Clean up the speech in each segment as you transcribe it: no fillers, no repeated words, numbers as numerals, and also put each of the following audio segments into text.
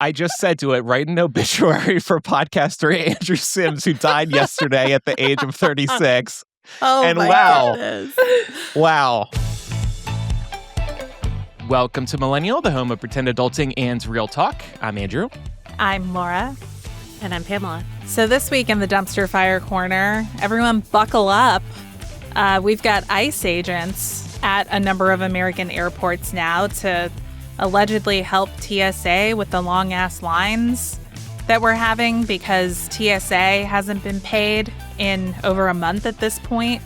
I just said to it, write an obituary for podcaster Andrew Sims, who died yesterday at the age of 36. Oh, and my wow. goodness. Wow. Welcome to Millennial, the home of pretend adulting and real talk. I'm Andrew. I'm Laura. And I'm Pamela. So this week in the Dumpster Fire Corner, everyone buckle up. We've got ICE agents at a number of American airports now to allegedly help TSA with the long-ass lines that we're having because TSA hasn't been paid in over a month at this point.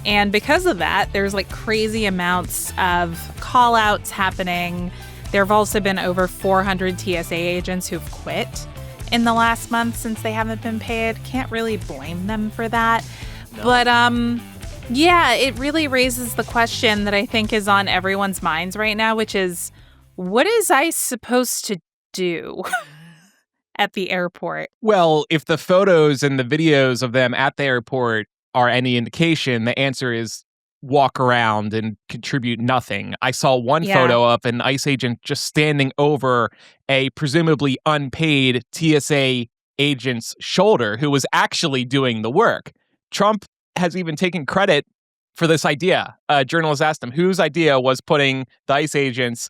And because of that, there's like crazy amounts of call-outs happening. There have also been over 400 TSA agents who've quit in the last month since they haven't been paid. Can't really blame them for that. No. But yeah, it really raises the question that I think is on everyone's minds right now, which is, what is ICE supposed to do at the airport? Well, if the photos and the videos of them at the airport are any indication, the answer is walk around and contribute nothing. I saw one photo of an ICE agent just standing over a presumably unpaid TSA agent's shoulder who was actually doing the work. Trump has even taken credit for this idea. A journalist asked him whose idea was putting the ICE agents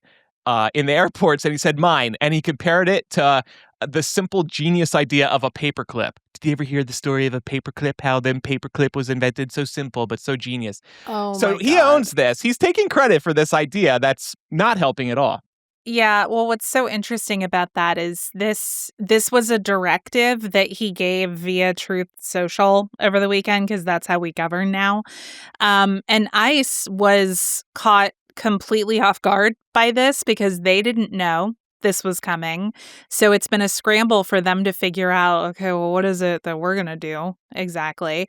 in the airports, and he said mine. And he compared it to the simple genius idea of a paperclip. Did you ever hear the story of a paperclip? How the paperclip was invented? So simple, but so genius. Oh, so he owns this. He's taking credit for this idea that's not helping at all. Yeah, well, what's so interesting about that is this was a directive that he gave via Truth Social over the weekend, because that's how we govern now. And ICE was caught completely off guard by this because they didn't know this was coming. So it's been a scramble for them to figure out, okay, well, what is it that we're going to do exactly?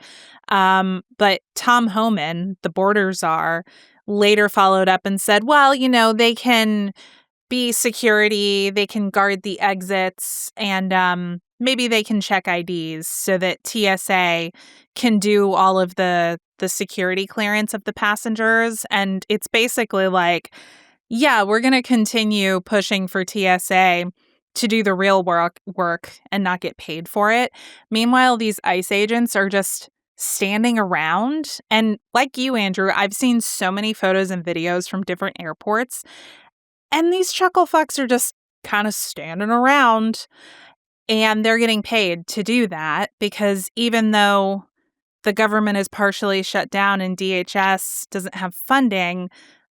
But Tom Homan, the border czar, later followed up and said, well, you know, they can be security, they can guard the exits, and maybe they can check IDs so that TSA can do all of the security clearance of the passengers. And it's basically like, yeah, we're going to continue pushing for TSA to do the real work and not get paid for it. Meanwhile, these ICE agents are just standing around. And like you, Andrew, I've seen so many photos and videos from different airports. And these chuckle fucks are just kind of standing around, and they're getting paid to do that because even though the government is partially shut down and DHS doesn't have funding,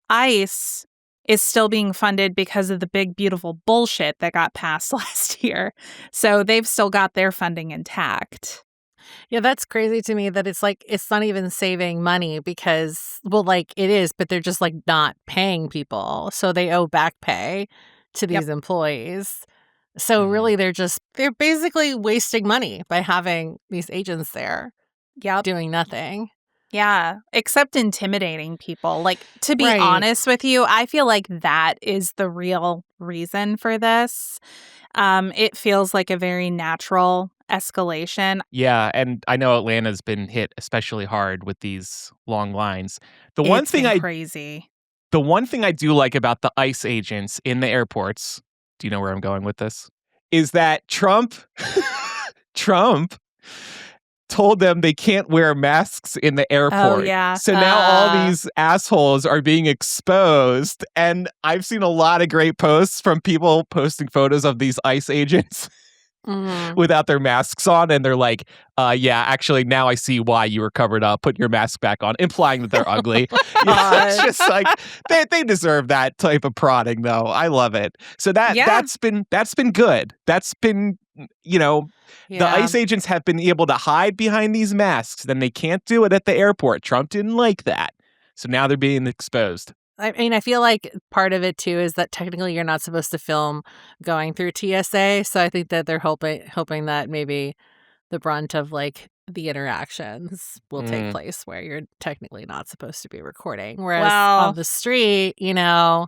ICE is still being funded because of the big, beautiful bullshit that got passed last year. So they've still got their funding intact. Yeah, that's crazy to me that it's like, it's not even saving money because, well, like it is, but they're just like not paying people. So they owe back pay to these employees. So really they're basically wasting money by having these agents there doing nothing. Yeah, except intimidating people. Like, to be honest with you, I feel like that is the real reason for this. It feels like a very natural escalation. Yeah, and I know Atlanta's been hit especially hard with these long lines. It's been crazy. The one thing I do like about the ICE agents in the airports, do you know where I'm going with this? Is that Trump told them they can't wear masks in the airport. Oh, yeah. So now all these assholes are being exposed. And I've seen a lot of great posts from people posting photos of these ICE agents without their masks on. And they're like, yeah, actually, now I see why you were covered up. Put your mask back on, implying that they're ugly. It's just like, they deserve that type of prodding, though. I love it. So that's been good. That's been, you know, the ICE agents have been able to hide behind these masks. Then they can't do it at the airport. Trump didn't like that. So now they're being exposed. I mean, I feel like part of it, too, is that technically you're not supposed to film going through TSA. So I think that they're hoping that maybe the brunt of like the interactions will take place where you're technically not supposed to be recording. Whereas on the street, you know,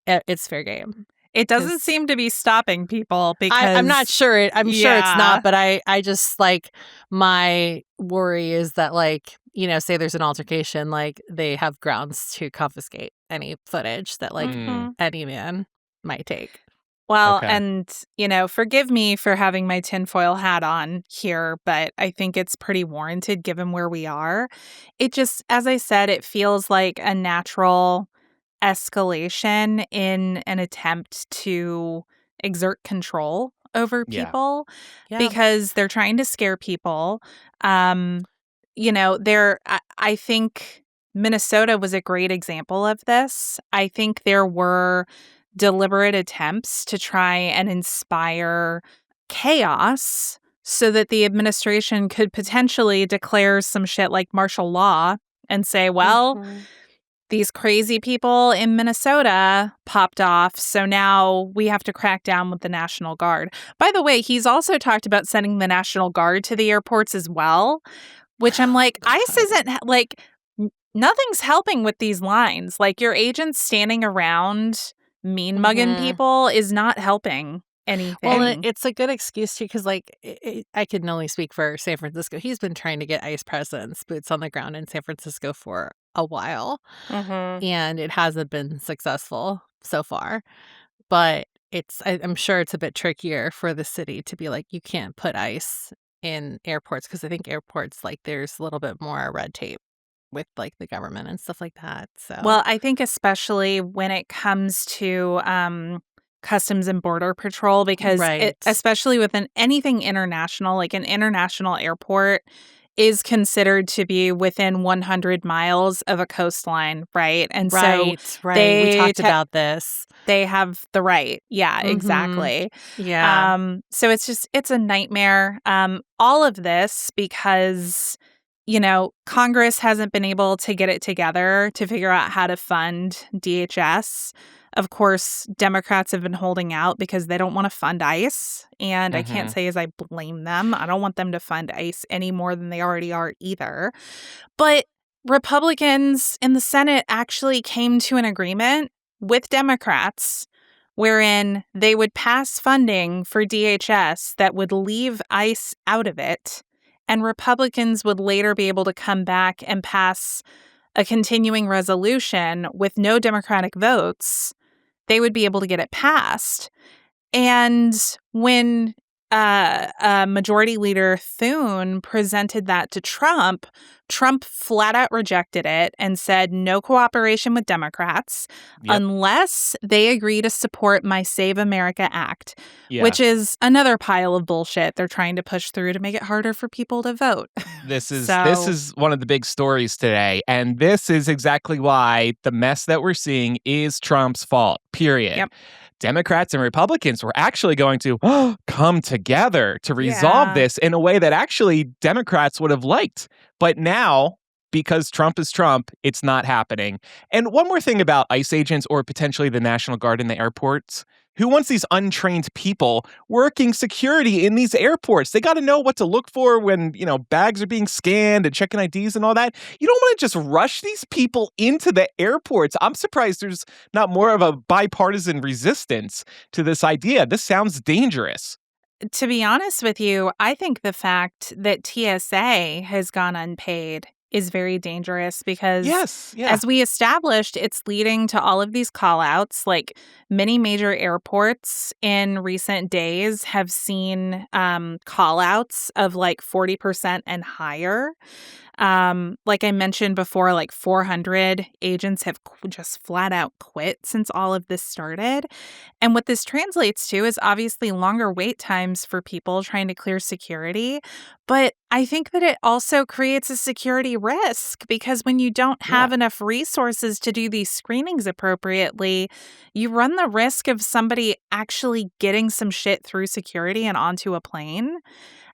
it's fair game. It doesn't seem to be stopping people because I'm not sure. I'm sure it's not, but I just like my worry is that like, you know, say there's an altercation, like they have grounds to confiscate any footage that like any man might take. Well, Okay. and, forgive me for having my tinfoil hat on here, but I think it's pretty warranted given where we are. It just, as I said, it feels like a natural escalation in an attempt to exert control over Yeah. people Yeah. because they're trying to scare people. I think Minnesota was a great example of this. I think there were deliberate attempts to try and inspire chaos so that the administration could potentially declare some shit like martial law and say, well, Mhm. these crazy people in Minnesota popped off, so now we have to crack down with the National Guard. By the way, he's also talked about sending the National Guard to the airports as well, which I'm like, ICE isn't nothing's helping with these lines. Like, your agents standing around mean mugging Mhm. people is not helping anything. Well, it's a good excuse too, because I can only speak for San Francisco. He's been trying to get ICE presence, boots on the ground in San Francisco for a while, Mhm. and it hasn't been successful so far. But I'm sure it's a bit trickier for the city to be like, you can't put ICE in airports, because I think airports, like, there's a little bit more red tape with, like, the government and stuff like that. So Well, I think especially when it comes to Customs and Border Patrol, because right, especially with anything international, like an international airport is considered to be within 100 miles of a coastline, right? And so right. We they talked about this. they have the right. Yeah, Mhm. exactly. Yeah. So it's a nightmare. All of this because, Congress hasn't been able to get it together to figure out how to fund DHS. Of course, Democrats have been holding out because they don't want to fund ICE. And I can't Mhm. say as I blame them. I don't want them to fund ICE any more than they already are either. But Republicans in the Senate actually came to an agreement with Democrats wherein they would pass funding for DHS that would leave ICE out of it, and Republicans would later be able to come back and pass a continuing resolution with no Democratic votes. They would be able to get it passed. And when Majority Leader Thune presented that to Trump, Trump flat out rejected it and said no cooperation with Democrats Yep. unless they agree to support my Save America Act, Yeah. which is another pile of bullshit they're trying to push through to make it harder for people to vote. This So is one of the big stories today, and this is exactly why the mess that we're seeing is Trump's fault. Period. Yep. Democrats and Republicans were actually going to come together to resolve Yeah. this in a way that actually Democrats would have liked. But now, because Trump is Trump, it's not happening. And one more thing about ICE agents or potentially the National Guard in the airports. Who wants these untrained people working security in these airports? They got to know what to look for when, bags are being scanned and checking IDs and all that. You don't want to just rush these people into the airports. I'm surprised there's not more of a bipartisan resistance to this idea. This sounds dangerous. To be honest with you, I think the fact that TSA has gone unpaid is very dangerous because, Yes, yeah. as we established, it's leading to all of these call outs. Like, many major airports in recent days have seen call outs of like 40% and higher. Like I mentioned before, like 400 agents have just flat out quit since all of this started. And what this translates to is obviously longer wait times for people trying to clear security. But I think that it also creates a security risk because when you don't have Yeah. enough resources to do these screenings appropriately, you run the risk of somebody actually getting some shit through security and onto a plane.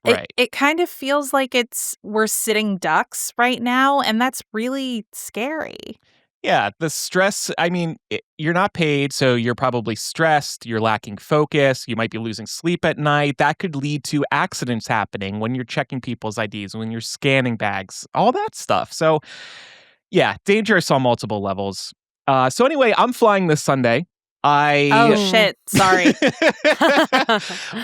Right. It kind of feels like we're sitting ducks right now, and that's really scary. Yeah, the stress, you're not paid, so you're probably stressed, you're lacking focus, you might be losing sleep at night. That could lead to accidents happening when you're checking people's IDs, when you're scanning bags, all that stuff. So, yeah, dangerous on multiple levels. So anyway, I'm flying this Sunday. Oh, shit. Sorry.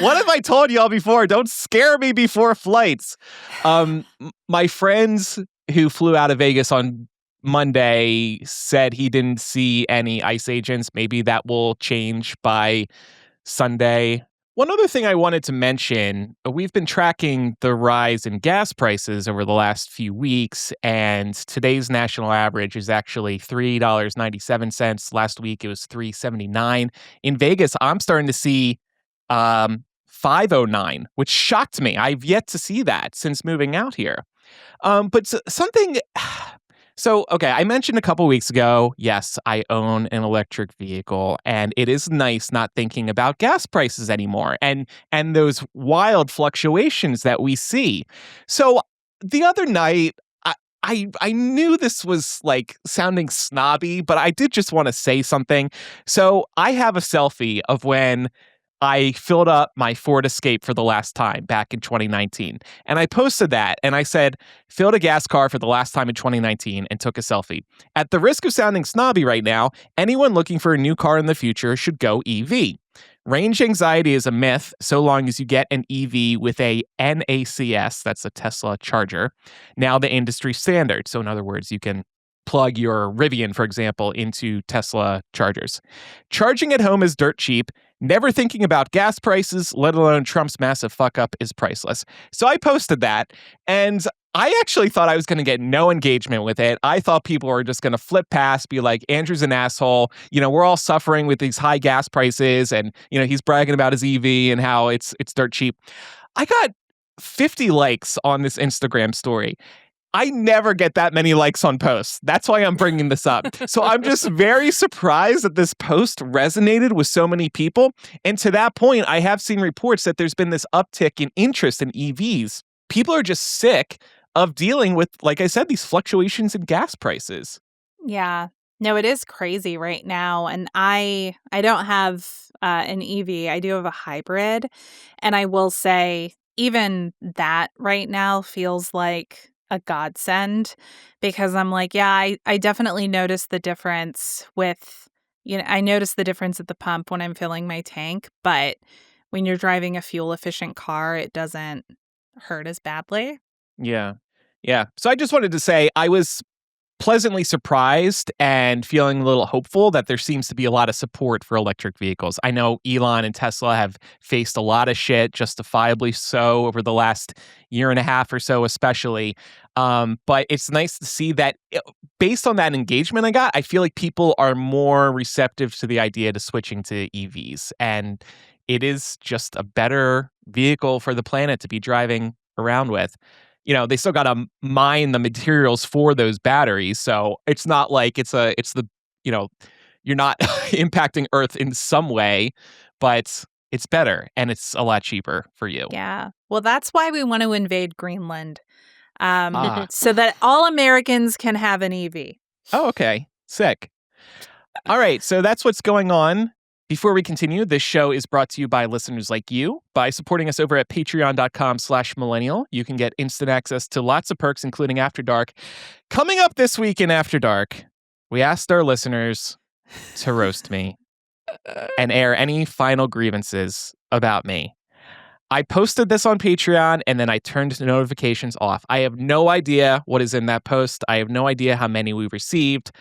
What have I told y'all before? Don't scare me before flights. My friends who flew out of Vegas on Monday said he didn't see any ICE agents. Maybe that will change by Sunday. One other thing I wanted to mention, we've been tracking the rise in gas prices over the last few weeks, and today's national average is actually $3.97. Last week it was $3.79. In Vegas, I'm starting to see 509, which shocked me. I've yet to see that since moving out here. But something. So, okay, I mentioned a couple weeks ago, yes, I own an electric vehicle, and it is nice not thinking about gas prices anymore and those wild fluctuations that we see. So, the other night, I knew this was like sounding snobby, but I did just want to say something. So, I have a selfie of when I filled up my Ford Escape for the last time back in 2019. And I posted that and I said, filled a gas car for the last time in 2019 and took a selfie. At the risk of sounding snobby right now, anyone looking for a new car in the future should go EV. Range anxiety is a myth so long as you get an EV with a NACS, that's a Tesla charger, now the industry standard. So in other words, you can plug your Rivian, for example, into Tesla chargers. Charging at home is dirt cheap. Never thinking about gas prices, let alone Trump's massive fuck up, is priceless. So I posted that, and I actually thought I was going to get no engagement with it. I thought people were just going to flip past, be like, Andrew's an asshole. You know, we're all suffering with these high gas prices, and, you know, he's bragging about his EV and how it's dirt cheap. I got 50 likes on this Instagram story. I never get that many likes on posts. That's why I'm bringing this up. So I'm just very surprised that this post resonated with so many people. And to that point, I have seen reports that there's been this uptick in interest in EVs. People are just sick of dealing with, like I said, these fluctuations in gas prices. Yeah. No, it is crazy right now. And I don't have an EV. I do have a hybrid. And I will say, even that right now feels like a godsend, because I'm like, yeah, I definitely notice the difference with, I notice the difference at the pump when I'm filling my tank. But when you're driving a fuel efficient car, it doesn't hurt as badly. Yeah. Yeah. So I just wanted to say I was pleasantly surprised and feeling a little hopeful that there seems to be a lot of support for electric vehicles. I know Elon and Tesla have faced a lot of shit, justifiably so, over the last year and a half or so, especially. But it's nice to see that based on that engagement I got, I feel like people are more receptive to the idea to switching to EVs. And it is just a better vehicle for the planet to be driving around with. You know, they still got to mine the materials for those batteries. So it's not like it's the, you know, you're not impacting Earth in some way, but it's better and it's a lot cheaper for you. Yeah. Well, that's why we want to invade Greenland, Ah. so that all Americans can have an EV. Oh, okay. Sick. All right. So that's what's going on. Before we continue, this show is brought to you by listeners like you. By supporting us over at patreon.com/millennial, you can get instant access to lots of perks, including After Dark. Coming up this week in After Dark, we asked our listeners to roast me and air any final grievances about me. I posted this on Patreon and then I turned the notifications off. I have no idea what is in that post. I have no idea how many we received.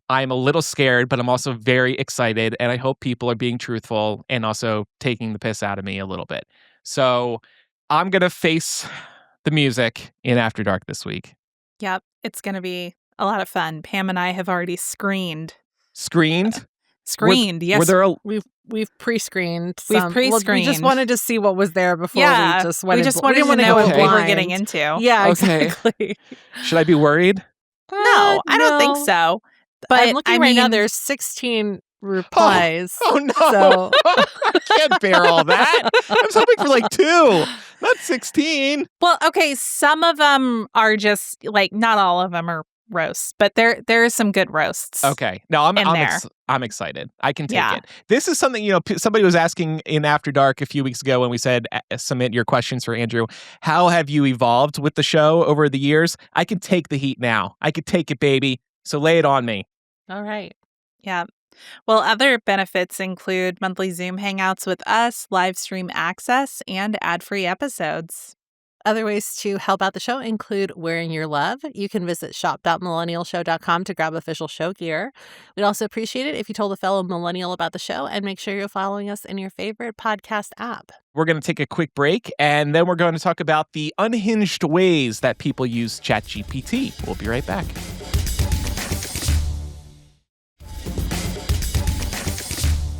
I'm a little scared, but I'm also very excited, and I hope people are being truthful and also taking the piss out of me a little bit. So I'm going to face the music in After Dark this week. Yep. It's going to be a lot of fun. Pam and I have already screened. Screened? Yes. Were there We've pre-screened. We've pre-screened. We just wanted to see what was there before we just went. We just wanted to know what we were getting into. Yeah, exactly. Should I be worried? No, I don't think so. But I'm looking right now. There's 16 replies. Oh no! So I can't bear all that. I was hoping for like 2, not 16. Well, okay, some of them are just like, not all of them are roasts, but there are some good roasts. Okay, no, I'm excited. I can take it. This is something, somebody was asking in After Dark a few weeks ago when we said submit your questions for Andrew. How have you evolved with the show over the years? I can take the heat now. I could take it, baby. So lay it on me. All right. Yeah. Well, other benefits include monthly Zoom hangouts with us, live stream access, and ad-free episodes. Other ways to help out the show include wearing your love. You can visit shop.millennialshow.com to grab official show gear. We'd also appreciate it if you told a fellow millennial about the show, and make sure you're following us in your favorite podcast app. We're going to take a quick break, and then we're going to talk about the unhinged ways that people use ChatGPT. We'll be right back.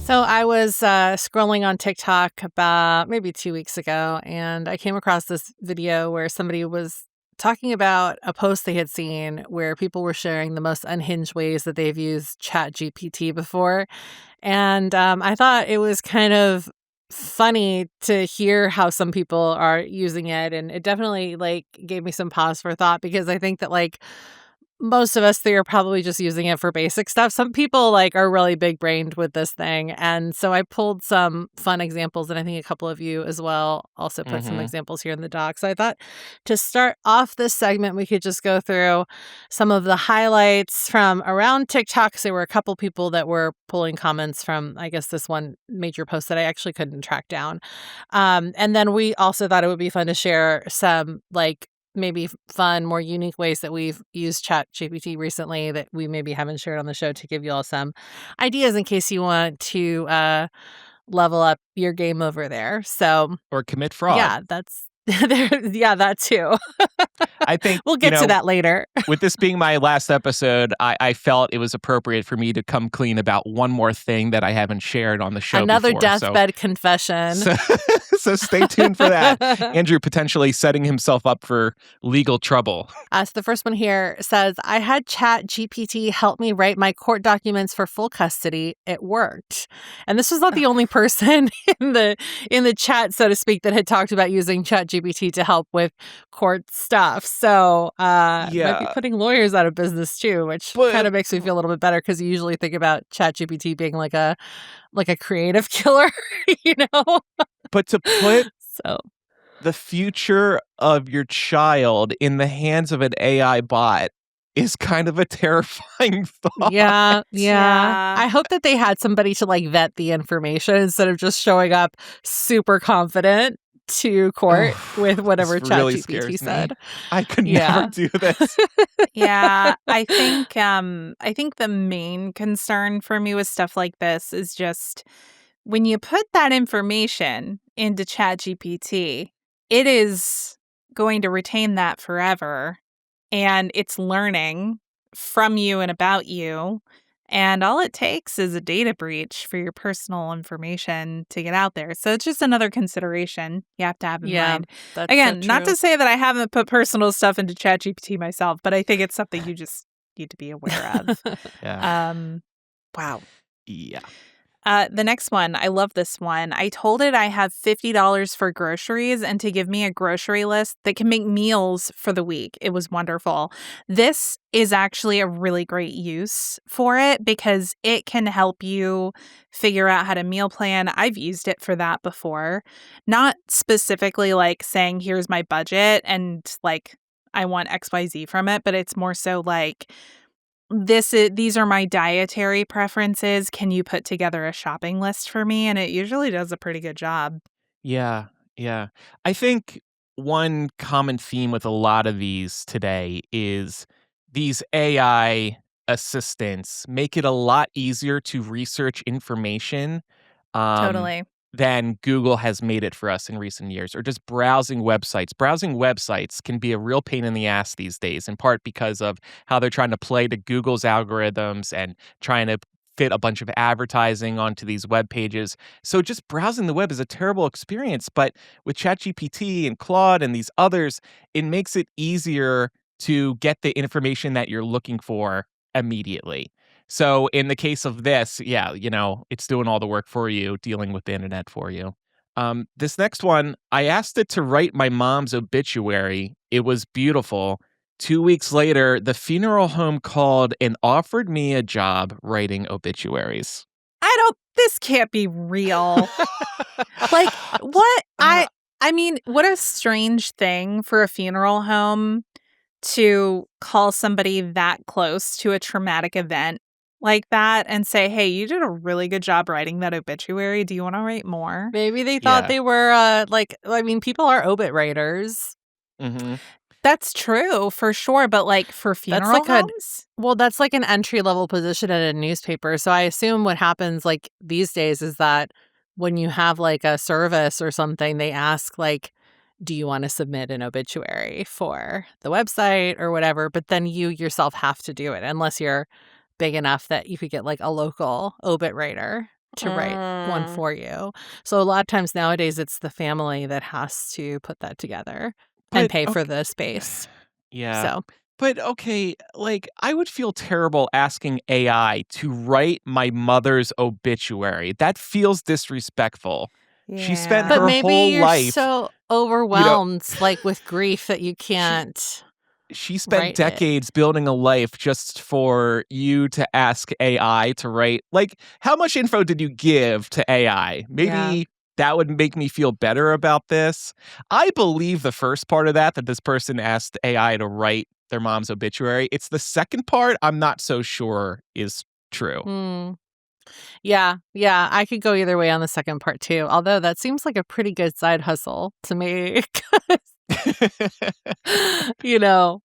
So I was scrolling on TikTok about maybe 2 weeks ago, and I came across this video where somebody was talking about a post they had seen where people were sharing the most unhinged ways that they've used ChatGPT before. And I thought it was kind of funny to hear how some people are using it. And it definitely gave me some pause for thought, because I think that most of us, they are probably just using it for basic stuff. Some people are really big brained with this thing. And so I pulled some fun examples, and I think a couple of you as well also put some examples here in the doc. So I thought to start off this segment, we could just go through some of the highlights from around TikTok, because there were a couple people that were pulling comments from, I guess, this one major post that I actually couldn't track down. And then we also thought it would be fun to share some maybe fun, more unique ways that we've used ChatGPT recently that we maybe haven't shared on the show, to give you all some ideas in case you want to level up your game over there. So, or commit fraud. Yeah, that's that too. I think we'll get to that later. With this being my last episode, I felt it was appropriate for me to come clean about one more thing that I haven't shared on the show Another before. deathbed confession. So stay tuned for that. Andrew potentially setting himself up for legal trouble. So the first one here says, I had ChatGPT help me write my court documents for full custody. It worked. And this was not the only person in the chat, so to speak, that had talked about using ChatGPT to help with court stuff. So might be putting lawyers out of business too, which kind of makes me feel a little bit better, because you usually think about ChatGPT being like a creative killer, But to put the future of your child in the hands of an AI bot is kind of a terrifying thought. Yeah. I hope that they had somebody to vet the information instead of just showing up super confident to court with whatever ChatGPT said. I could never do this. Yeah, I think the main concern for me with stuff like this is just when you put that information into ChatGPT, it is going to retain that forever, and it's learning from you and about you. And all it takes is a data breach for your personal information to get out there. So it's just another consideration you have to have in mind. Again, not to say that I haven't put personal stuff into ChatGPT myself, but I think it's something you just need to be aware of. Wow. Yeah. The next one, I love this one. I told it I have $50 for groceries and to give me a grocery list that can make meals for the week. It was wonderful. This is actually a really great use for it, because it can help you figure out how to meal plan. I've used it for that before. Not specifically saying, here's my budget and I want XYZ from it, but it's more so these are my dietary preferences. Can you put together a shopping list for me? And it usually does a pretty good job. Yeah. I think one common theme with a lot of these today is these AI assistants make it a lot easier to research information. Totally. Than Google has made it for us in recent years, or just browsing websites. Browsing websites can be a real pain in the ass these days, in part because of how they're trying to play to Google's algorithms and trying to fit a bunch of advertising onto these web pages. So just browsing the web is a terrible experience. But with ChatGPT and Claude and these others, it makes it easier to get the information that you're looking for immediately. So in the case of this, it's doing all the work for you, dealing with the internet for you. This next one, I asked it to write my mom's obituary. It was beautiful. 2 weeks later, the funeral home called and offered me a job writing obituaries. This can't be real. What? I mean, what a strange thing for a funeral home to call somebody that close to a traumatic event like that and say, hey, you did a really good job writing that obituary. Do you want to write more? Maybe they thought they were people are obit writers. Mm-hmm. That's true for sure, but like for funeral homes? That's like an entry-level position at a newspaper. So I assume what happens like these days is that when you have like a service or something, they ask like, do you want to submit an obituary for the website or whatever? But then you yourself have to do it unless you're big enough that you could get like a local obit writer to write one for you. So a lot of times nowadays it's the family that has to put that together and pay for the space. Yeah. So, but okay, like I would feel terrible asking AI to write my mother's obituary. That feels disrespectful. She spent but her maybe whole you're life, so overwhelmed, like with grief, that you can't she spent write it. decades building a life just for you to ask AI to write. Like, how much info did you give to AI? Maybe that would make me feel better about this. I believe the first part of that this person asked AI to write their mom's obituary. It's the second part I'm not so sure is true. Yeah, I could go either way on the second part too. Although that seems like a pretty good side hustle to me. You know,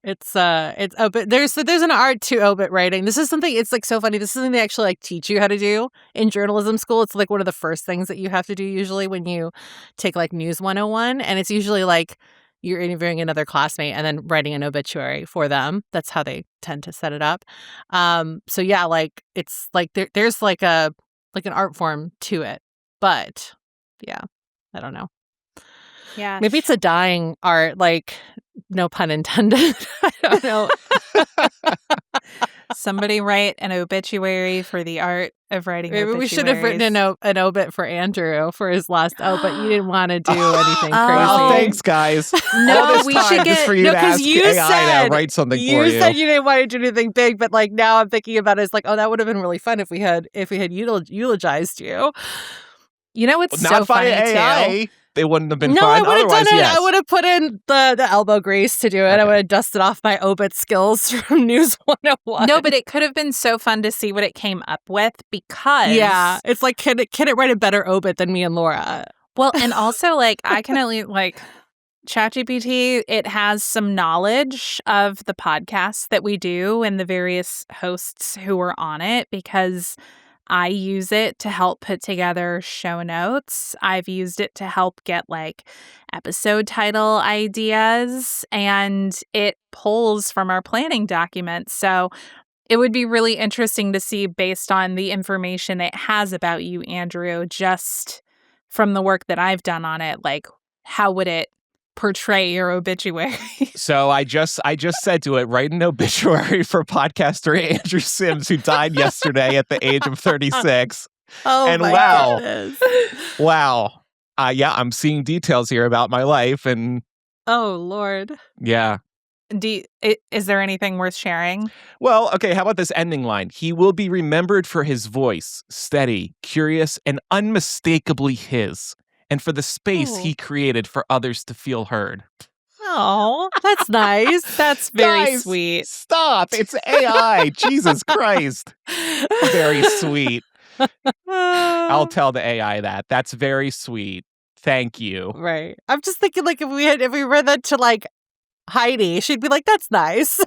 it's obit. There's an art to obit writing. This is something. It's like so funny. This is something they actually like teach you how to do in journalism school. It's like one of the first things that you have to do usually when you take like News 101, and it's usually like you're interviewing another classmate and then writing an obituary for them. That's how they tend to set it up. So yeah, like it's like there's like an art form to it, but yeah, I don't know. Yeah. Maybe it's a dying art, like no pun intended. I don't know. Somebody write an obituary for the art of writing Maybe obituaries. we should have written an obit for Andrew for his last but you didn't want to do anything crazy. Oh, thanks, guys. No, we should just for you to ask AI to write something for you. You said you didn't want to do anything big, but like now I'm thinking about it. It's like, oh, that would have been really fun if we had eulogized you. You know what's Not so funny AI. too? They wouldn't have been No, fun. I would have done it. Yes. I would have put in the elbow grease to do it. Okay. I would have dusted off my obit skills from News 101. No, but it could have been so fun to see what it came up with because it's like can it write a better obit than me and Laura? Well, and also like I can at least like ChatGPT, it has some knowledge of the podcasts that we do and the various hosts who are on it because I use it to help put together show notes. I've used it to help get like episode title ideas, and it pulls from our planning documents. So it would be really interesting to see based on the information it has about you, Andrew, just from the work that I've done on it, like how would it portray your obituary? So I just said to it, write an obituary for podcaster Andrew Sims, who died yesterday at the age of 36. Oh, and my wow, goodness. Wow. Yeah, I'm seeing details here about my life, and oh Lord. Yeah. Is there anything worth sharing? Well, okay, how about this ending line? He will be remembered for his voice, steady, curious, and unmistakably his, and for the space he created for others to feel heard. Oh, that's nice. That's very Guys, sweet. Stop. It's AI. Jesus Christ. Very sweet. I'll tell the AI that. That's very sweet. Thank you. Right. I'm just thinking like if we read that to like Heidi, she'd be like, that's nice.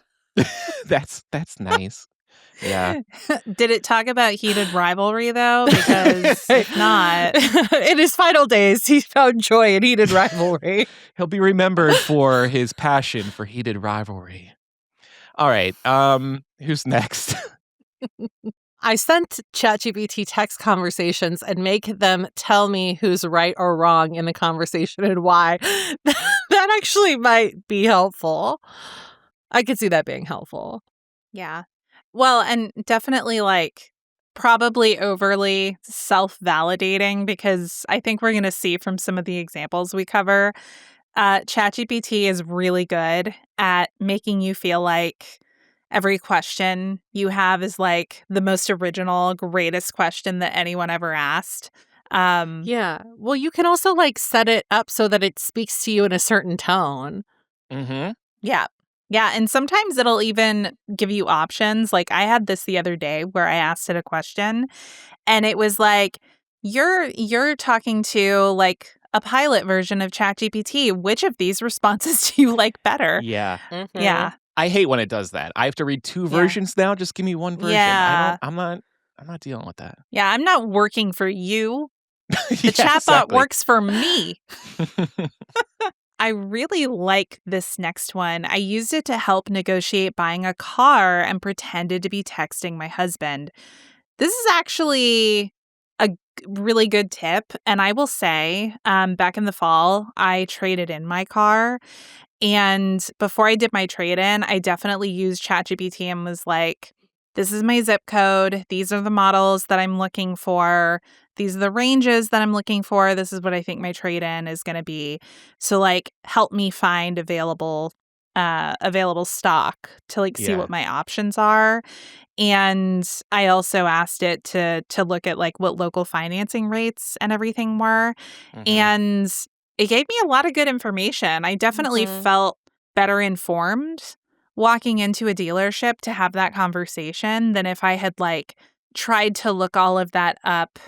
That's nice. Yeah. Did it talk about heated rivalry though? Because if not, in his final days, he found joy in heated rivalry. He'll be remembered for his passion for heated rivalry. All right. Who's next? I sent ChatGPT text conversations and make them tell me who's right or wrong in the conversation and why. That actually might be helpful. I could see that being helpful. Yeah. Well, and definitely like probably overly self-validating because I think we're going to see from some of the examples we cover, ChatGPT is really good at making you feel like every question you have is like the most original, greatest question that anyone ever asked. Yeah. Well, you can also like set it up so that it speaks to you in a certain tone. Mm-hmm. Yeah. Yeah. And sometimes it'll even give you options. Like I had this the other day where I asked it a question and it was like, you're talking to like a pilot version of ChatGPT. Which of these responses do you like better? Yeah. Mhm. Yeah. I hate when it does that. I have to read 2 versions now. Just give me 1 version. Yeah. I'm not dealing with that. Yeah, I'm not working for you. The Yeah, chatbot exactly. works for me. I really like this next one. I used it to help negotiate buying a car and pretended to be texting my husband. This is actually a really good tip. And I will say, back in the fall, I traded in my car. And before I did my trade in, I definitely used ChatGPT and was like, this is my zip code. These are the models that I'm looking for. These are the ranges that I'm looking for. This is what I think my trade in is going to be. So like help me find available stock to like see Yeah. what my options are. And I also asked it to look at like what local financing rates and everything were. Mhm. And it gave me a lot of good information. I definitely Mhm. felt better informed walking into a dealership to have that conversation than if I had like tried to look all of that up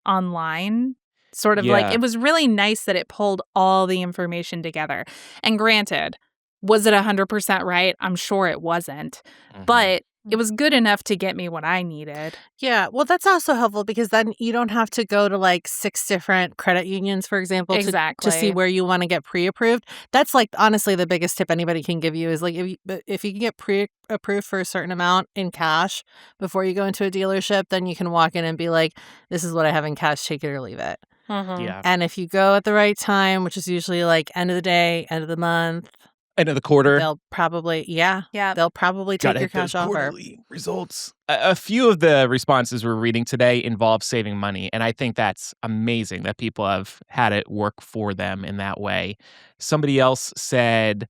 online. Sort of like Yeah. it was really nice that it pulled all the information together. And granted, was it 100% right? I'm sure it wasn't. Mhm. But it was good enough to get me what I needed. Yeah, well, that's also helpful because then you don't have to go to like 6 different credit unions, for example, to see Exactly. where you want to get pre-approved. That's like honestly the biggest tip anybody can give you is like if you can get pre-approved for a certain amount in cash before you go into a dealership, then you can walk in and be like, this is what I have in cash, take it or leave it. Yeah. And if you go at the right time, which is usually like end of the day, end of the month, End of the quarter. they'll probably Yeah. they'll probably take Gotta your hit those cash offer. quarterly results. A few of the responses we're reading today involve saving money, and I think that's amazing that people have had it work for them in that way. Somebody else said,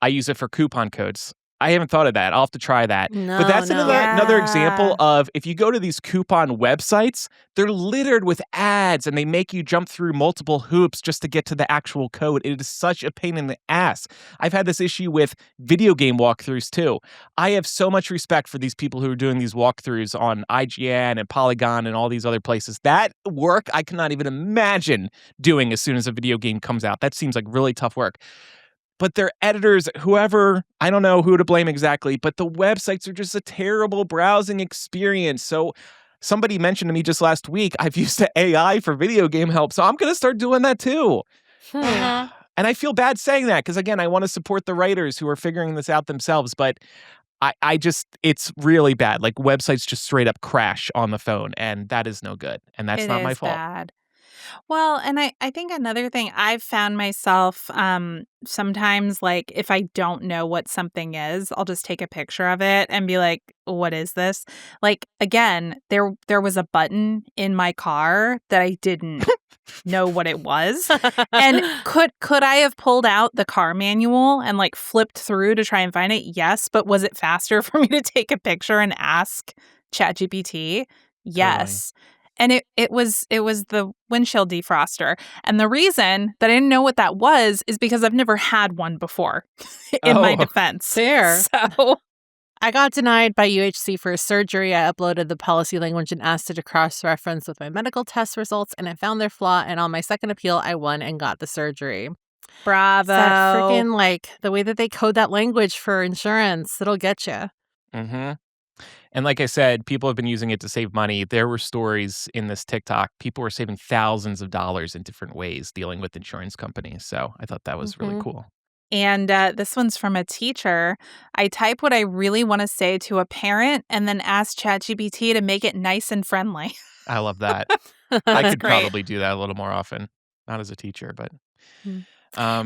I use it for coupon codes. I haven't thought of that. I'll have to try that. But that's No. another example Yeah. of if you go to these coupon websites, they're littered with ads and they make you jump through multiple hoops just to get to the actual code. It is such a pain in the ass. I've had this issue with video game walkthroughs too. I have so much respect for these people who are doing these walkthroughs on IGN and Polygon and all these other places. That work I cannot even imagine doing as soon as a video game comes out. That seems like really tough work. But their editors, whoever, I don't know who to blame exactly, but the websites are just a terrible browsing experience. So somebody mentioned to me just last week, I've used the AI for video game help, so I'm going to start doing that too. And I feel bad saying that because, again, I want to support the writers who are figuring this out themselves, but I just, it's really bad. Like websites just straight up crash on the phone, and that is no good. And that's not my fault. Bad. Well, and I think another thing I've found myself sometimes like if I don't know what something is, I'll just take a picture of it and be like, what is this? Like again, there was a button in my car that I didn't know what it was. And could I have pulled out the car manual and like flipped through to try and find it? Yes, but was it faster for me to take a picture and ask ChatGPT? Yes. And it was the windshield defroster. And the reason that I didn't know what that was is because I've never had one before in my defense. Fair. So I got denied by UHC for a surgery. I uploaded the policy language and asked it to cross-reference with my medical test results, and it found their flaw. And on my second appeal, I won and got the surgery. bravo. That freaking like the way that they code that language for insurance, it'll get you. Mm-hmm. And like I said, people have been using it to save money. There were stories in this TikTok. People were saving thousands of dollars in different ways dealing with insurance companies. So I thought that was really cool. And this one's from a teacher. I type what I really want to say to a parent and then ask ChatGPT to make it nice and friendly. I love that. I That's could great. probably do that a little more often. Not as a teacher, but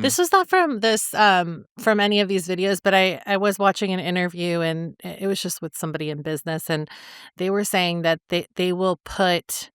This was not from any of these videos, but I was watching an interview and it was just with somebody in business, and they were saying that they will put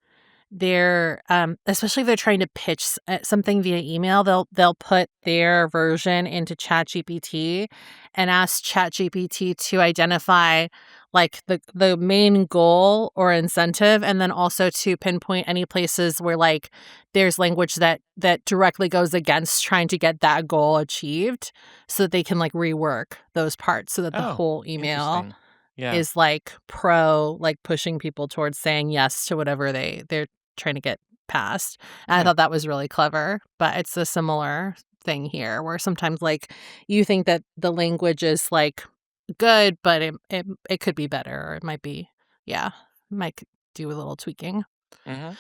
their especially if they're trying to pitch something via email, they'll put their version into ChatGPT and ask ChatGPT to identify like the main goal or incentive, and then also to pinpoint any places where like there's language that directly goes against trying to get that goal achieved, so that they can like rework those parts so that the whole email is like pro, like pushing people towards saying yes to whatever they're trying to get past. And I thought that was really clever, but it's a similar thing here where sometimes like you think that the language is like good, but it could be better, or it might be, might do a little tweaking. Mm-hmm.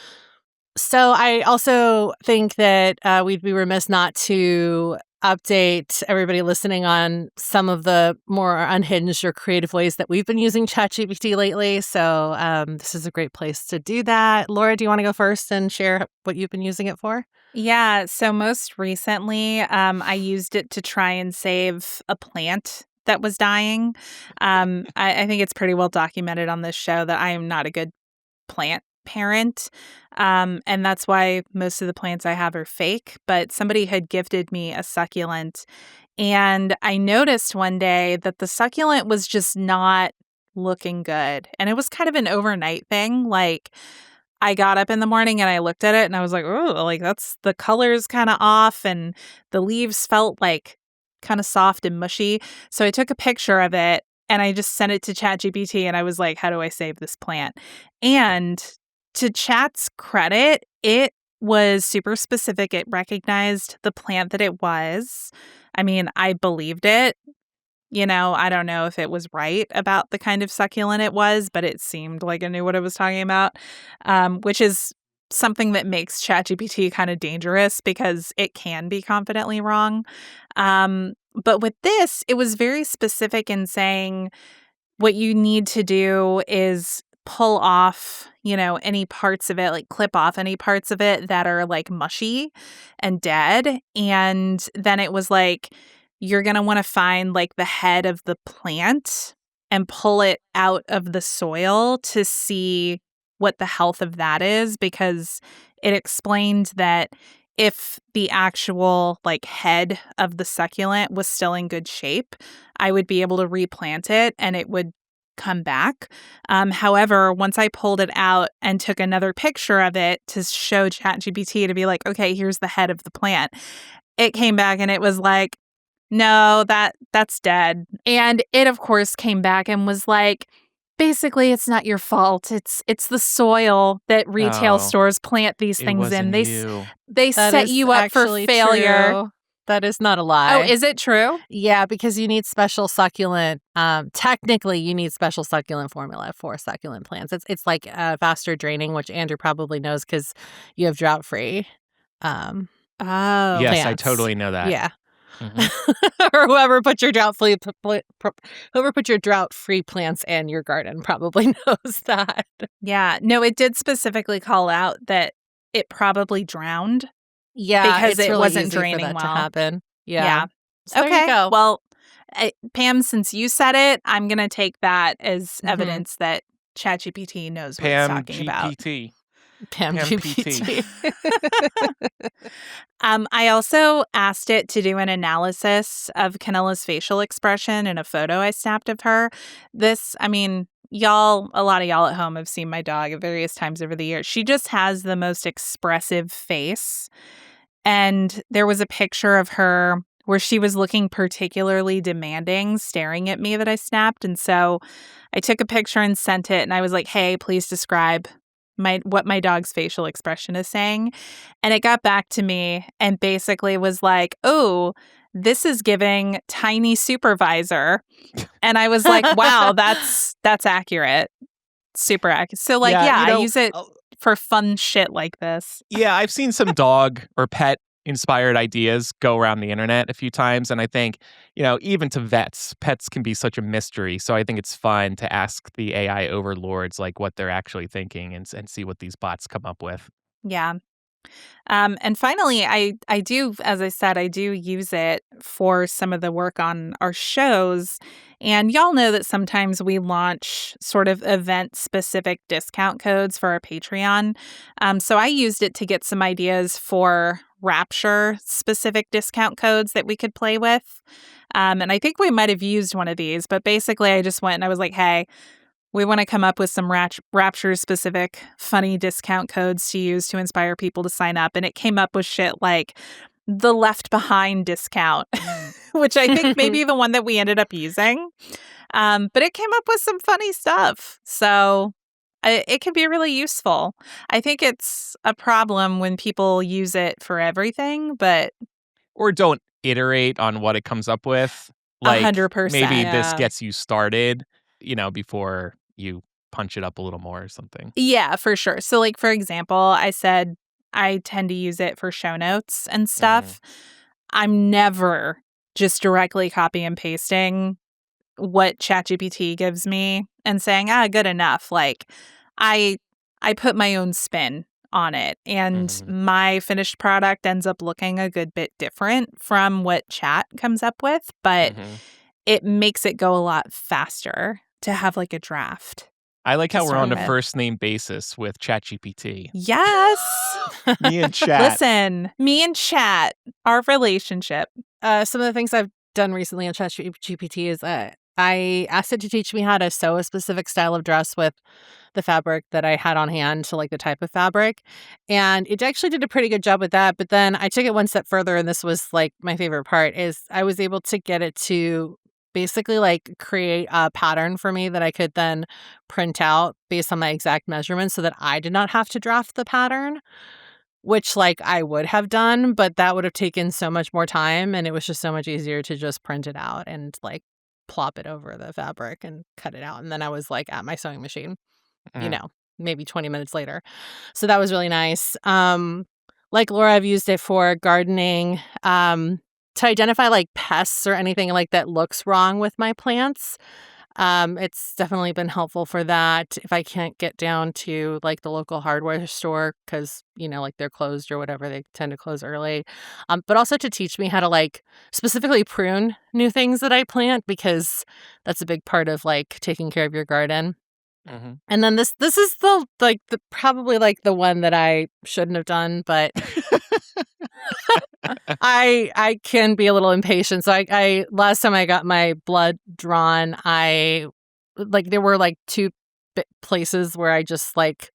So I also think that we'd be remiss not to update everybody listening on some of the more unhinged or creative ways that we've been using ChatGPT lately. So this is a great place to do that. Laura, do you want to go first and share what you've been using it for? Yeah. So most recently, I used it to try and save a plant that was dying. I think it's pretty well documented on this show that I am not a good plant parent. And that's why most of the plants I have are fake. But somebody had gifted me a succulent. And I noticed one day that the succulent was just not looking good. And it was kind of an overnight thing. Like, I got up in the morning and I looked at it and I was like, oh, like that's the color's kind of off and the leaves felt like kind of soft and mushy. So I took a picture of it and I just sent it to ChatGPT and I was like, how do I save this plant? And to Chat's credit, it was super specific. It recognized the plant that it was. I mean, I believed it. You know, I don't know if it was right about the kind of succulent it was, but it seemed like it knew what it was talking about, which is something that makes ChatGPT kind of dangerous because it can be confidently wrong. But with this, it was very specific in saying what you need to do is pull off, any parts of it, like clip off any parts of it that are like mushy and dead. And then it was like, you're going to want to find like the head of the plant and pull it out of the soil to see what the health of that is, because it explained that if the actual like head of the succulent was still in good shape, I would be able to replant it and it would come back. However, once I pulled it out and took another picture of it to show ChatGPT to be like, okay, here's the head of the plant, it came back and it was like, no, that's dead. And it, of course, came back and was like, basically, it's not your fault. It's the soil that retail stores plant these things in. They set you up for failure. True. That is not a lie. Oh, is it true? Yeah, because you need special succulent. Technically, you need special succulent formula for succulent plants. It's like faster draining, which Andrew probably knows because you have drought free. Yes, plants. I totally know that. Yeah. Mm-hmm. Or whoever put your drought free plants in your garden probably knows that. Yeah. No, it did specifically call out that it probably drowned. Yeah, because it really wasn't easy for draining that well to happen. Yeah. So okay. There you go. Well, Pam, since you said it, I'm going to take that as evidence that ChatGPT knows what it's talking about. Pam GPT. I also asked it to do an analysis of Canella's facial expression in a photo I snapped of her. A lot of y'all at home have seen my dog at various times over the years. She just has the most expressive face. And there was a picture of her where she was looking particularly demanding, staring at me that I snapped. And so I took a picture and sent it. And I was like, hey, please describe what my dog's facial expression is saying. And it got back to me and basically was like, oh, this is giving tiny supervisor. And I was like, wow, that's accurate. Super accurate. So I use it for fun shit like this. Yeah, I've seen some dog or pet inspired ideas go around the internet a few times. And I think, even to vets, pets can be such a mystery. So I think it's fun to ask the AI overlords like what they're actually thinking and see what these bots come up with. Yeah. And finally, I do, as I said, I do use it for some of the work on our shows. And y'all know that sometimes we launch sort of event-specific discount codes for our Patreon. So I used it to get some ideas for Rapture-specific discount codes that we could play with. And I think we might have used one of these, but basically I just went and I was like, hey, we want to come up with some Rapture-specific funny discount codes to use to inspire people to sign up. And it came up with shit like the Left Behind discount, which I think may be the one that we ended up using. But it came up with some funny stuff. So It can be really useful. I think it's a problem when people use it for everything, but Or don't iterate on what it comes up with. Like, 100%. maybe this Yeah. gets you started, before you punch it up a little more or something. Yeah, for sure. So, like, for example, I said I tend to use it for show notes and stuff. I'm never just directly copy and pasting what ChatGPT gives me and saying, good enough. Like, I I put my own spin on it, and my finished product ends up looking a good bit different from what chat comes up with, but it makes it go a lot faster to have like a draft. I like how we're on a start with. first name basis with ChatGPT. Yes. Me and Chat. Listen, me and Chat, our relationship. Some of the things I've done recently on ChatGPT is I asked it to teach me how to sew a specific style of dress with the fabric that I had on hand, so like the type of fabric. And it actually did a pretty good job with that. But then I took it one step further, and this was like my favorite part, is I was able to get it to basically like create a pattern for me that I could then print out based on my exact measurements so that I did not have to draft the pattern, which like I would have done, but that would have taken so much more time, and it was just so much easier to just print it out and like plop it over the fabric and cut it out. And then I was like at my sewing machine, maybe 20 minutes later. So that was really nice. Like Laura, I've used it for gardening, to identify like pests or anything like that looks wrong with my plants. It's definitely been helpful for that. If I can't get down to like the local hardware store because, like they're closed or whatever, they tend to close early. But also to teach me how to like specifically prune new things that I plant, because that's a big part of like taking care of your garden. And then this is the probably like the one that I shouldn't have done, but I can be a little impatient. So I last time I got my blood drawn, there were like two places where I just like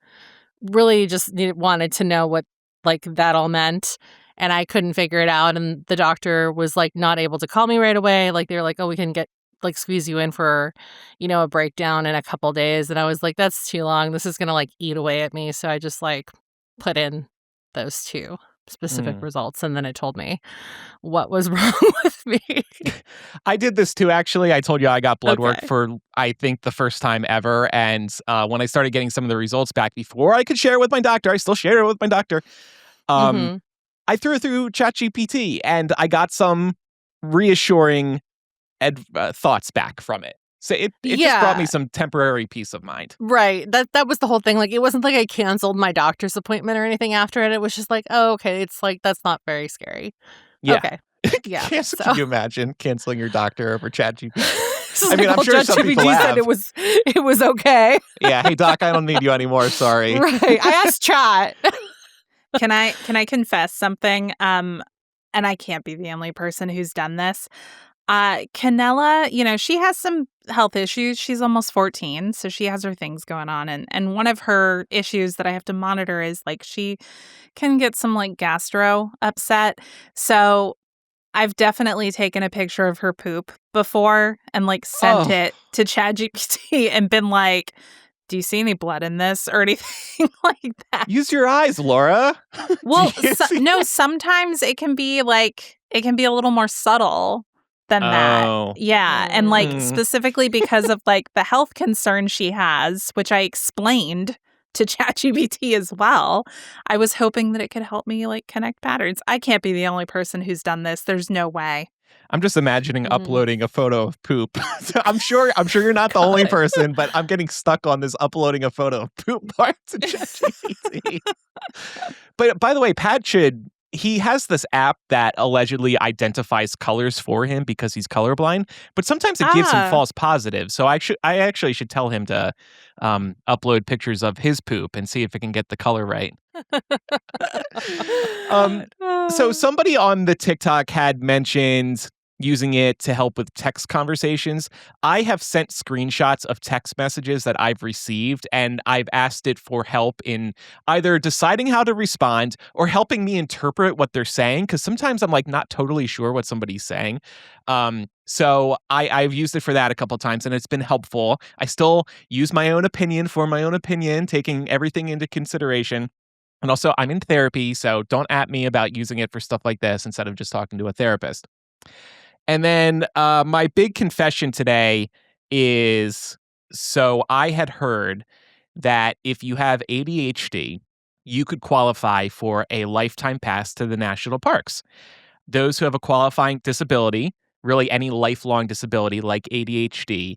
really just wanted to know what like that all meant, and I couldn't figure it out. And the doctor was like not able to call me right away. Like they were like, oh, we can squeeze you in for, a breakdown in a couple days. And I was like, that's too long. This is gonna like eat away at me. So I just like put in those two specific results, and then it told me what was wrong with me. I did this too, actually. I told you I got blood work for, I think, the first time ever. And when I started getting some of the results back before I could share it with my doctor, I still share it with my doctor. I threw it through ChatGPT, and I got some reassuring thoughts back from it. So it just brought me some temporary peace of mind. Right. That was the whole thing. Like, it wasn't like I canceled my doctor's appointment or anything after it. It was just like, oh, okay. It's like, that's not very scary. Yeah. Okay. Yeah. Can you imagine canceling your doctor over ChatGPT? I mean, I'm sure some people have. Said it was okay. Yeah. Hey, doc, I don't need you anymore. Sorry. Right. I asked Chat. Can I confess something? And I can't be the only person who's done this. Canella, she has some health issues. She's almost 14, so she has her things going on. And one of her issues that I have to monitor is like she can get some like gastro upset. So I've definitely taken a picture of her poop before and like sent it to ChatGPT and been like, do you see any blood in this or anything like that? Use your eyes, Laura. Well, sometimes it can be a little more subtle than that. Yeah. And like specifically because of like the health concerns she has, which I explained to ChatGPT as well, I was hoping that it could help me like connect patterns. I can't be the only person who's done this. There's no way. I'm just imagining uploading a photo of poop. So I'm sure you're not the only person, but I'm getting stuck on this uploading a photo of poop part to ChatGPT. But by the way, he has this app that allegedly identifies colors for him because he's colorblind, but sometimes it gives him false positives. So I actually should tell him to upload pictures of his poop and see if it can get the color right. So somebody on the TikTok had mentioned using it to help with text conversations. I have sent screenshots of text messages that I've received, and I've asked it for help in either deciding how to respond or helping me interpret what they're saying, because sometimes I'm like not totally sure what somebody's saying. So I've used it for that a couple times, and it's been helpful. I still use my own opinion for my own opinion, taking everything into consideration. And also, I'm in therapy, so don't at me about using it for stuff like this instead of just talking to a therapist. And then my big confession today is, so I had heard that if you have ADHD, you could qualify for a lifetime pass to the national parks. Those who have a qualifying disability, really any lifelong disability like ADHD,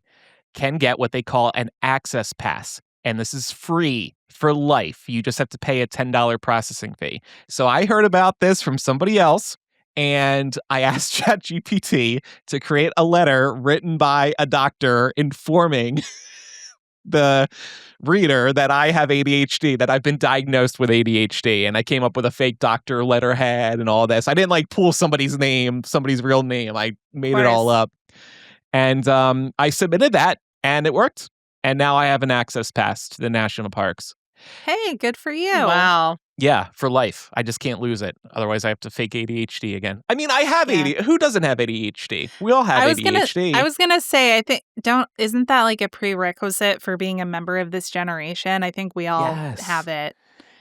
can get what they call an access pass. And this is free for life. You just have to pay a $10 processing fee. So I heard about this from somebody else, and I asked ChatGPT to create a letter written by a doctor informing the reader that I have ADHD, that I've been diagnosed with ADHD. And I came up with a fake doctor letterhead and all this. I didn't like pull somebody's name, somebody's real name. I made it all up. And I submitted that, and it worked. And now I have an access pass to the national parks. Hey, good for you. Wow. Yeah, for life. I just can't lose it. Otherwise, I have to fake ADHD again. I mean, I have ADHD. Who doesn't have ADHD? We all have ADHD. I was gonna say, I think isn't that like a prerequisite for being a member of this generation? I think we all have it.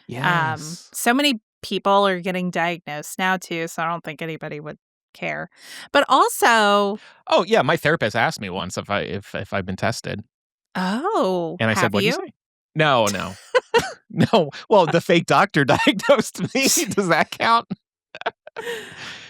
Yes. So many people are getting diagnosed now too, so I don't think anybody would care. But also, oh yeah, my therapist asked me once if I've been tested. Oh, and I said, "What do you say?" No. No. Well, the fake doctor diagnosed me. Does that count?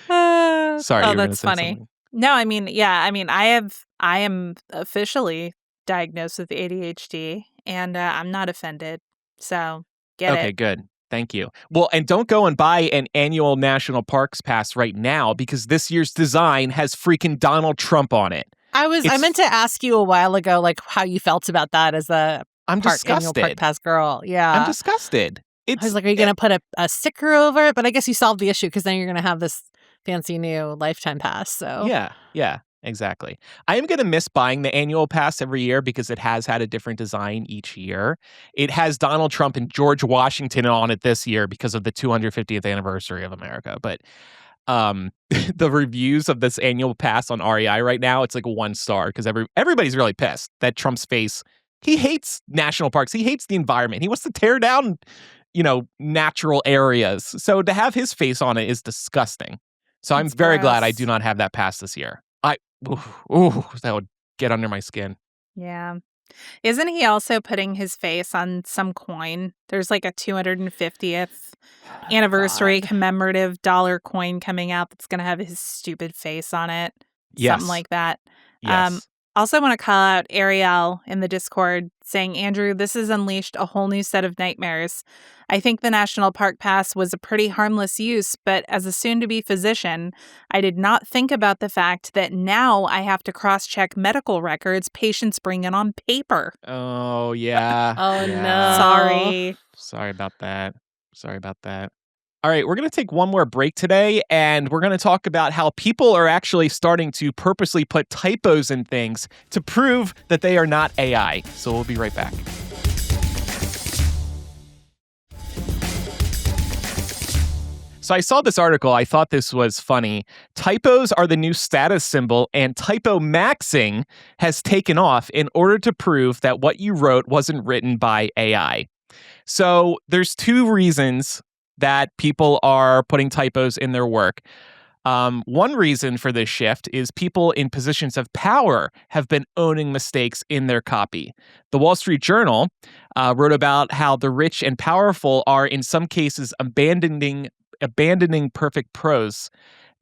Sorry. Oh, that's funny. Something. No, I mean, yeah. I mean, I am officially diagnosed with ADHD, and I'm not offended. So get it. Okay, good. Thank you. Well, and don't go and buy an annual national parks pass right now, because this year's design has freaking Donald Trump on it. I meant to ask you a while ago, like how you felt about that as a annual park pass girl. Yeah, I'm disgusted. I was like, are you going to put a sticker over it? But I guess you solved the issue, because then you're going to have this fancy new lifetime pass. So yeah, exactly. I am going to miss buying the annual pass every year, because it has had a different design each year. It has Donald Trump and George Washington on it this year because of the 250th anniversary of America. But the reviews of this annual pass on REI right now, it's like 1 star, because everybody's really pissed that Trump's face. He hates national parks. He hates the environment. He wants to tear down, natural areas. So to have his face on it is disgusting. So I'm very glad I do not have that pass this year. That would get under my skin. Yeah. Isn't he also putting his face on some coin? There's like a 250th anniversary commemorative dollar coin coming out that's going to have his stupid face on it. Yes. Something like that. Yes. Also want to call out Ariel in the Discord saying, Andrew, this has unleashed a whole new set of nightmares. I think the National Park Pass was a pretty harmless use, but as a soon-to-be physician, I did not think about the fact that now I have to cross-check medical records patients bring in on paper. Oh, yeah. Oh, yeah. no. Sorry about that. All right, we're going to take one more break today, and we're going to talk about how people are actually starting to purposely put typos in things to prove that they are not AI. So we'll be right back. So I saw this article. I thought this was funny. Typos are the new status symbol, and typomaxxing has taken off in order to prove that what you wrote wasn't written by AI. So there's 2 reasons that people are putting typos in their work. One reason for this shift is people in positions of power have been owning mistakes in their copy. The Wall Street Journal wrote about how the rich and powerful are in some cases abandoning perfect prose.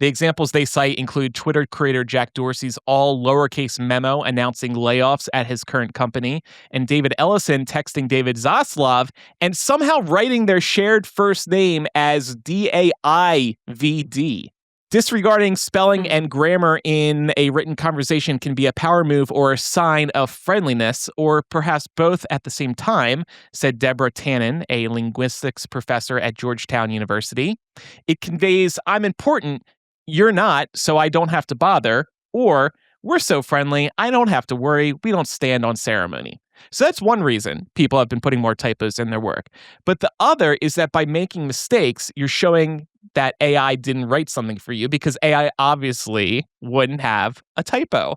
The examples they cite include Twitter creator Jack Dorsey's all lowercase memo announcing layoffs at his current company, and David Ellison texting David Zaslav and somehow writing their shared first name as DAIVD. Disregarding spelling and grammar in a written conversation can be a power move or a sign of friendliness, or perhaps both at the same time, said Deborah Tannen, a linguistics professor at Georgetown University. It conveys, I'm important, you're not, so I don't have to bother, or we're so friendly, I don't have to worry, we don't stand on ceremony. So that's one reason people have been putting more typos in their work. But the other is that by making mistakes, you're showing that AI didn't write something for you because AI obviously wouldn't have a typo.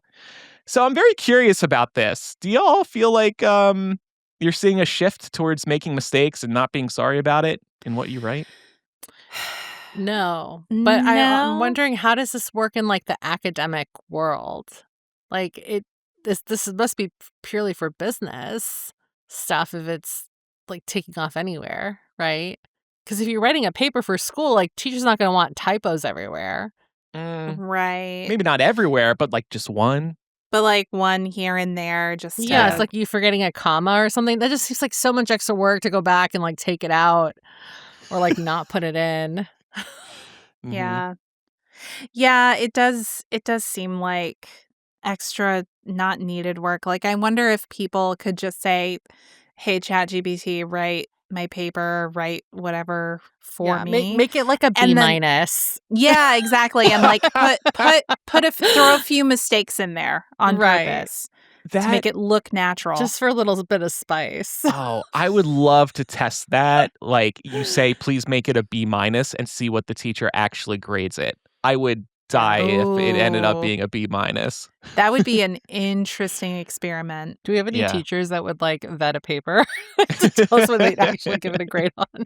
So I'm very curious about this. Do y'all feel like you're seeing a shift towards making mistakes and not being sorry about it in what you write? No, but I'm No. wondering, how does this work in like the academic world? Like this must be purely for business stuff if it's like taking off anywhere, right? Because if you're writing a paper for school, like teachers not going to want typos everywhere. Mm, Right. maybe not everywhere, but like just one. But like one here and there just Yeah, it's to like you forgetting a comma or something. That just seems like so much extra work to go back and like take it out or like not put it in. Mhm. yeah. Yeah, it does seem like extra not needed work. Like I wonder if people could just say, "Hey ChatGPT, write my paper, write whatever for Yeah, make me." make it like a B And then minus. yeah, exactly. And like throw a few mistakes in there on Right. purpose to That make it look natural. Just for a little bit of spice. Oh, I would love to test that. Like you say, please make it a B minus and see what the teacher actually grades it. I would die if it ended up Oh, being a B minus. that would be an interesting experiment. Do we have any Yeah. teachers that would like vet a paper to tell us what they'd actually give it a grade on?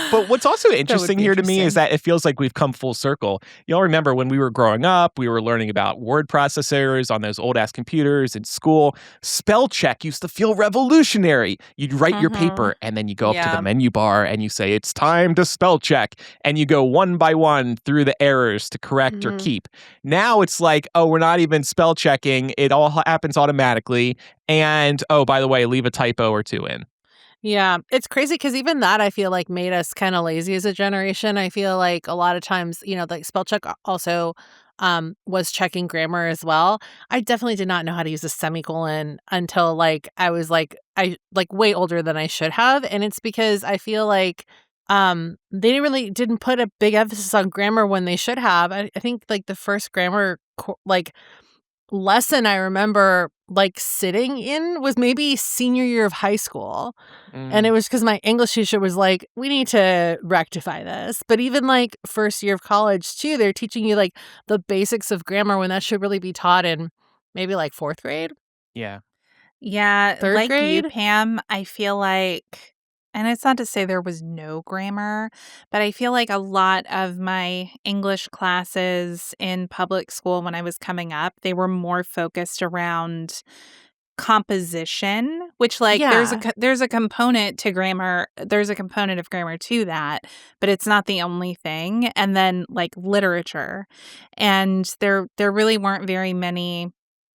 But what's also That would interesting be here to me is interesting. that it feels like we've come full circle. Y'all remember when we were growing up, we were learning about word processors on those old ass computers in school. Spell check used to feel revolutionary. You'd write your Mhm. paper and then you go up to the Yeah. menu bar and you say, it's time to spell check. And you go one by one through the errors to correct or Mhm. keep. Now it's like, oh, we're not even spell checking. It all happens automatically. And oh, by the way, leave a typo or two in. Yeah, it's crazy because even that I feel like made us kind of lazy as a generation. I feel like a lot of times, like spell check also was checking grammar as well. I definitely did not know how to use a semicolon until like I was like I like way older than I should have, and it's because I feel like they didn't put a big emphasis on grammar when they should have. I think like the first grammar like lesson I remember like sitting in was maybe senior year of high school. And it Mm, was because my English teacher was like, "We need to rectify this." But even, like, first year of college too, they're teaching you, like, the basics of grammar when that should really be taught in maybe, like, 4th grade? yeah. Yeah, 3rd like you, grade? Pam, I feel like, and it's not to say there was no grammar, but I feel like a lot of my English classes in public school when I was coming up, they were more focused around composition, which like Yeah. there's a component to grammar, there's a component of grammar to that, but it's not the only thing. And then like literature. And there really weren't very many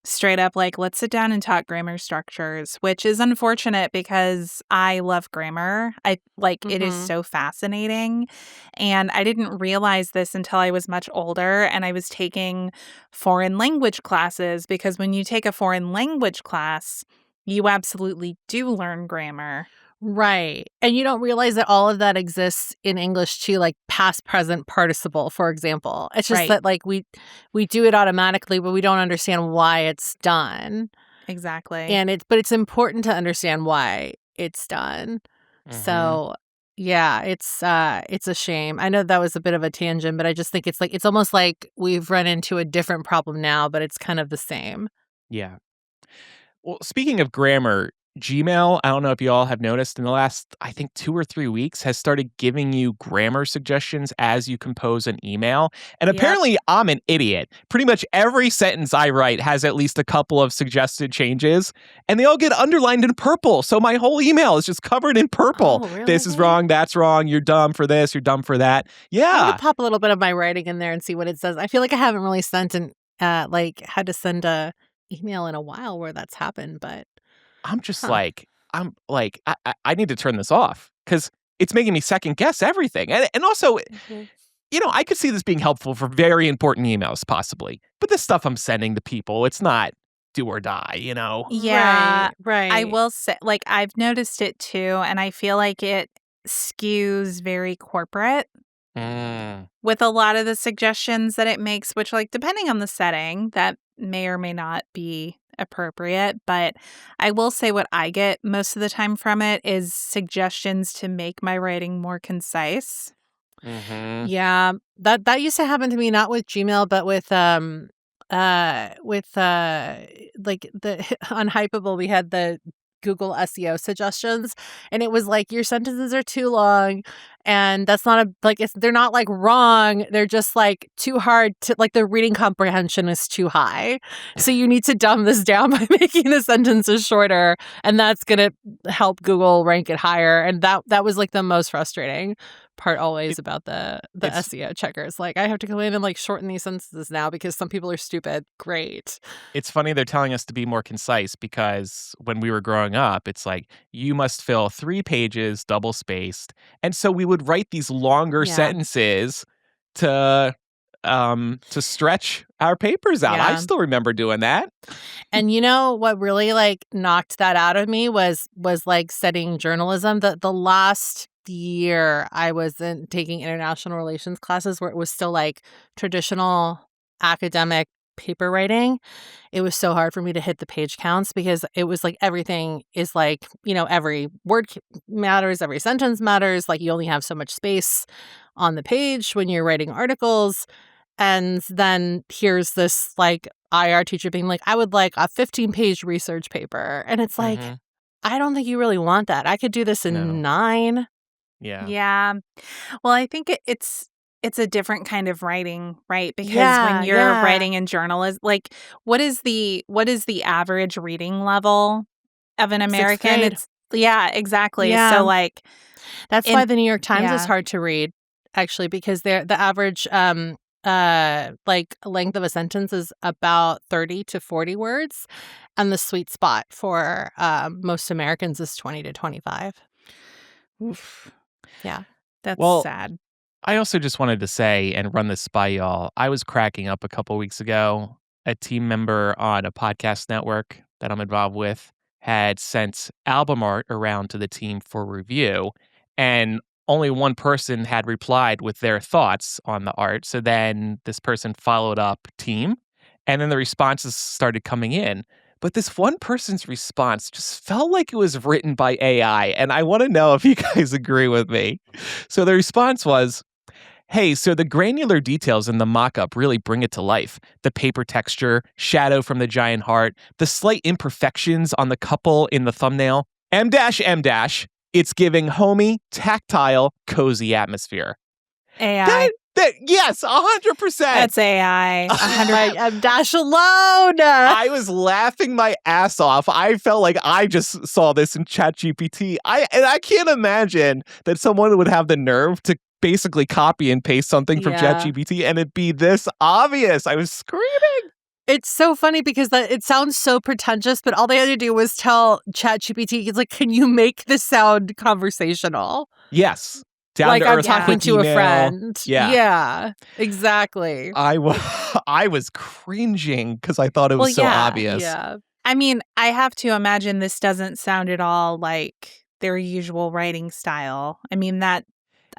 straight up like let's sit down and talk grammar structures, which is unfortunate because I love grammar. I like it is Mhm. so fascinating. And I didn't realize this until I was much older and I was taking foreign language classes because when you take a foreign language class, you absolutely do learn grammar. Right. And you don't realize that all of that exists in English too, like past, present, participle, for example. It's just Right. that, like, we do it automatically, but we don't understand why it's done. Exactly. And it's important to understand why it's done. Mhm. So, yeah, it's a shame. I know that was a bit of a tangent, but I just think it's like it's almost like we've run into a different problem now, but it's kind of the same. Yeah. Well, speaking of grammar, Gmail, I don't know if you all have noticed in the last, I think, 2 or 3 weeks, has started giving you grammar suggestions as you compose an email. And Yep. apparently, I'm an idiot. Pretty much every sentence I write has at least a couple of suggested changes, and they all get underlined in purple. So my whole email is just covered in purple. Oh, This is really? wrong. That's wrong. You're dumb for this. You're dumb for that. I'm gonna Yeah. pop a little bit of my writing in there and see what it says. I feel like I haven't really sent an like had to send a email in a while where that's happened, but I'm just huh. like, I need to turn this off because it's making me second guess everything. And also, Mhm. I could see this being helpful for very important emails, possibly. But the stuff I'm sending to people, it's not do or die. Yeah. Right, I right. will say like I've noticed it too and I feel like it skews very corporate. with a lot of the suggestions that it makes, which, like, depending on the setting, that may or may not be appropriate. But I will say what I get most of the time from it is suggestions to make my writing more concise. Mm-hmm. Yeah, that used to happen to me, not with Gmail, but like the Unhypeable, we had the Google SEO suggestions, and it was like your sentences are too long, and that's not a like they're not like wrong, they're just like too hard to like the reading comprehension is too high. So you need to dumb this down by making the sentences shorter, and that's gonna help Google rank it higher. And that was like the most frustrating part always about the it's SEO checkers. Like I have to go in and like shorten these sentences now because some people are stupid. Great. It's funny they're telling us to be more concise because when we were growing up, it's like you must fill 3 pages double spaced. And so we would write these longer Yeah. sentences to stretch our papers out. I Yeah. still remember doing that. And you know what really like knocked that out of me was like studying journalism. The last year I was taking international relations classes where it was still like traditional academic paper writing. It was so hard for me to hit the page counts because it was like everything is like, every word matters, every sentence matters. Like you only have so much space on the page when you're writing articles. And then here's this like IR teacher being like, I would like a 15-page research paper. And it's like, Mhm. I don't think you really want that. I could do this in No. 9. Yeah. Yeah. Well, I think it's a different kind of writing, right? Because Yeah, when you're yeah. writing in journalism, like what is the average reading level of an 6th American? grade. It's yeah, exactly. Yeah. So like That's in why the New York Times is yeah. hard to read, actually, because the average like length of a sentence is about 30 to 40 words, and the sweet spot for most Americans is 20 to 25. Oof, Yeah. that's Well, sad. I also just wanted to say and run this by y'all. I was cracking up a couple weeks ago. A team member on a podcast network that I'm involved with had sent album art around to the team for review, and only one person had replied with their thoughts on the art. So then this person followed up team, and then the responses started coming in. But this one person's response just felt like it was written by AI, and I want to know if you guys agree with me. So the response was, hey, so the granular details in the mock-up really bring it to life. The paper texture, shadow from the giant heart, the slight imperfections on the couple in the thumbnail. M dash M dash. It's giving homey, tactile, cozy atmosphere. AI. Yes, 100%. That's AI. I'm Dash alone. I was laughing my ass off. I felt like I just saw this in ChatGPT. I can't imagine that someone would have the nerve to basically copy and paste something from Yeah. ChatGPT and it be this obvious. I was screaming. It's so funny because it sounds so pretentious, but all they had to do was tell ChatGPT, it's like, can you make this sound conversational? Yes. Down Like to I'm earth, talking quick to a email. friend. Yeah. Yeah, exactly. I was cringing because I thought it was Well, so yeah, obvious. Yeah. I mean, I have to imagine this doesn't sound at all like their usual writing style. I mean, I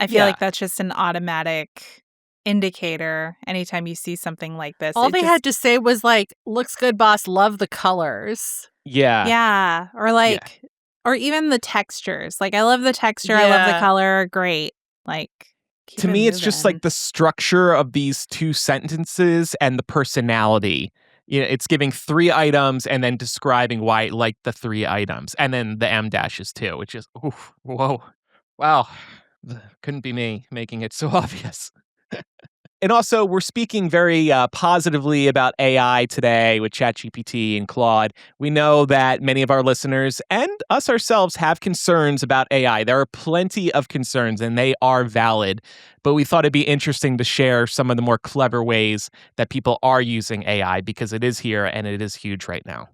feel Yeah. like that's just an automatic indicator anytime you see something like this. All they had to say was like, looks good, boss, love the colors. Yeah. Yeah. Or like, or even the textures. Like, I love the texture. I love the Yeah. color. Great. Like, keep To it me, it's just moving. like the structure of these 2 sentences and the personality. You know, it's giving 3 items and then describing why it liked the 3 items. And then the M dashes too, which is, oof, whoa, wow. Couldn't be me making it so obvious. And also, we're speaking very positively about AI today with ChatGPT and Claude. We know that many of our listeners and us ourselves have concerns about AI. There are plenty of concerns, and they are valid. But we thought it'd be interesting to share some of the more clever ways that people are using AI because it is here and it is huge right now.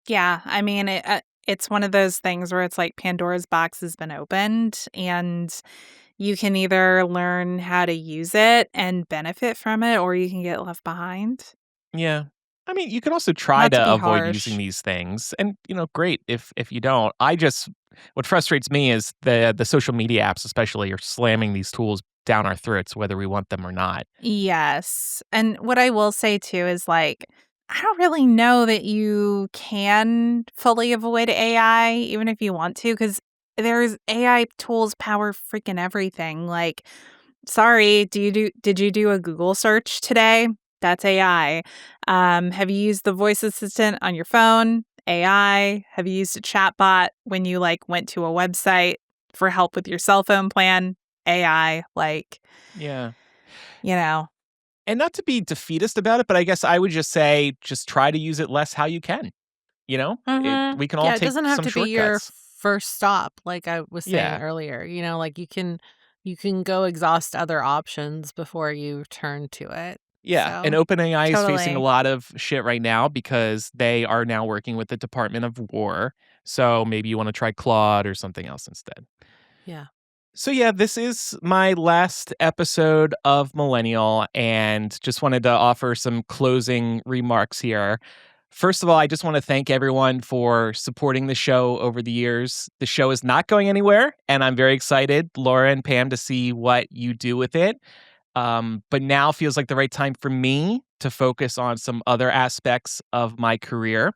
Yeah. I mean, it's one of those things where it's like Pandora's box has been opened, and you can either learn how to use it and benefit from it, or you can get left behind. Yeah. I mean, you can also try Not to to be avoid using harsh. these things, and great if you don't. What frustrates me is the social media apps, especially, are slamming these tools down our throats, whether we want them or not. Yes. And what I will say too is like, I don't really know that you can fully avoid AI, even if you want to, because there's AI tools power freaking everything. Like, sorry, did you do a Google search today? That's AI. Have you used the voice assistant on your phone? AI. Have you used a chat bot when you like went to a website for help with your cell phone plan? AI. Like, Yeah. you know. And not to be defeatist about it, but I guess I would just say just try to use it less how you can. We can all Yeah, it take doesn't have some to be your shortcuts. first stop, like I was saying Yeah. earlier. Like you can go exhaust other options before you turn to it. Yeah, and So, OpenAI is facing a Totally. lot of shit right now because they are now working with the Department of War. So maybe you want to try Claude or something else instead. yeah. So yeah, this is my last episode of Millennial, and just wanted to offer some closing remarks here. First of all, I just want to thank everyone for supporting the show over the years. The show is not going anywhere, and I'm very excited, Laura and Pam, to see what you do with it. But now feels like the right time for me to focus on some other aspects of my career.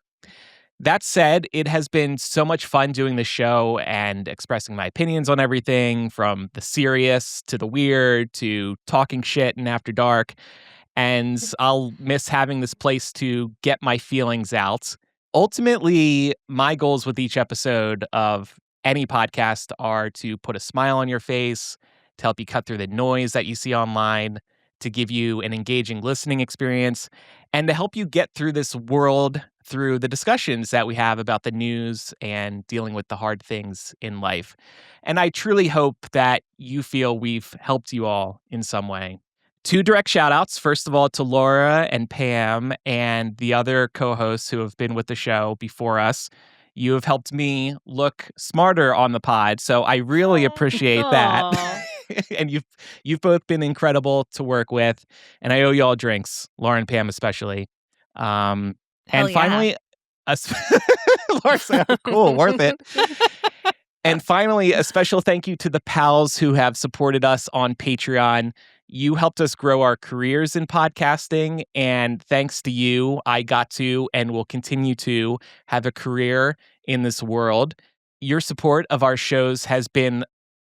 That said, it has been so much fun doing the show and expressing my opinions on everything from the serious to the weird to talking shit and after dark. And I'll miss having this place to get my feelings out. Ultimately, my goals with each episode of any podcast are to put a smile on your face, to help you cut through the noise that you see online, to give you an engaging listening experience, and to help you get through this world through the discussions that we have about the news and dealing with the hard things in life. And I truly hope that you feel we've helped you all in some way. Two direct shout outs. First of all, to Laura and Pam and the other co hosts who have been with the show before us. You have helped me look smarter on the pod. So I really appreciate that. Aw. And you've both been incredible to work with. And I owe you all drinks, Laura and Pam especially. Hell And yeah. finally, Laura said, "Oh, cool, worth it." And finally, a special thank you to the pals who have supported us on Patreon. You helped us grow our careers in podcasting, and thanks to you, I got to and will continue to have a career in this world. Your support of our shows has been,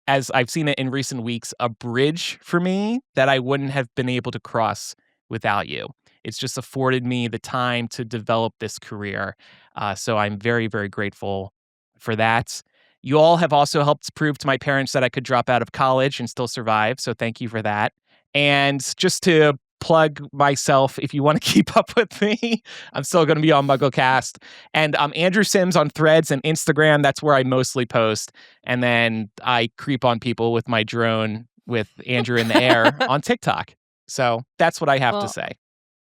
as I've seen it in recent weeks, a bridge for me that I wouldn't have been able to cross without you. It's just afforded me the time to develop this career. So I'm very, very grateful for that. You all have also helped prove to my parents that I could drop out of college and still survive. So thank you for that. And just to plug myself, if you want to keep up with me, I'm still going to be on MuggleCast. And I'm Andrew Sims on Threads and Instagram. That's where I mostly post. And then I creep on people with my drone with Andrew in the air on TikTok. So that's what I have to Well, say.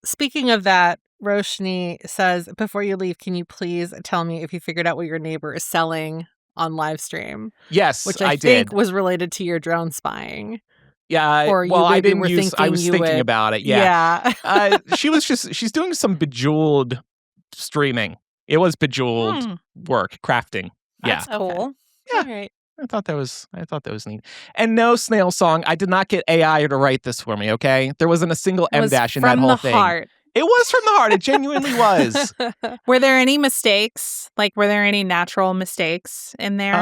speaking of that, Roshni says, before you leave, can you please tell me if you figured out what your neighbor is selling on live stream? Yes, Which I I think did. was related to your drone spying. Yeah, Or well, you I maybe didn't were use. I thinking was you thinking would. about it. Yeah, Yeah. she's doing some Bejeweled streaming. It was Bejeweled work crafting. Yeah, That's cool. yeah. All right. I thought that was neat. And no snail song. I did not get AI to write this for me. Okay, there wasn't a single It M was dash in that from whole the thing. heart. It was from the heart. It genuinely was. Were there any mistakes? Like, were there any natural mistakes in there?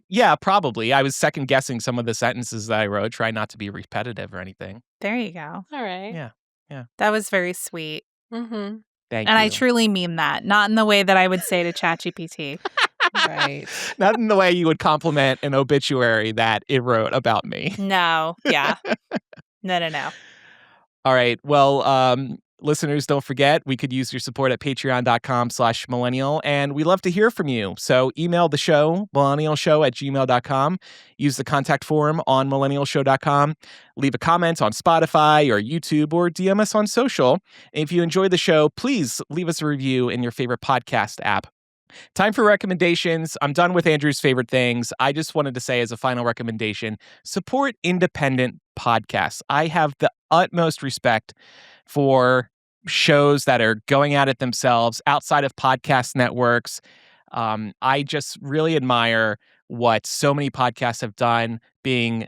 Yeah, probably. I was second guessing some of the sentences that I wrote, trying not to be repetitive or anything. There you go. All right. Yeah. That was very sweet. Mm-hmm. Thank And you. I truly mean that, not in the way that I would say to ChatGPT. Right. Not in the way you would compliment an obituary that it wrote about me. No. Yeah. No. All right. Well, listeners, don't forget, we could use your support at patreon.com/millennial, and we love to hear from you. So email the show, millennialshow@gmail.com. Use the contact form on millennialshow.com. Leave a comment on Spotify or YouTube, or DM us on social. If you enjoy the show, please leave us a review in your favorite podcast app. Time for recommendations. I'm done with Andrew's favorite things. I just wanted to say, as a final recommendation, support independent podcasts. I have the utmost respect for shows that are going at it themselves outside of podcast networks. I just really admire what so many podcasts have done, being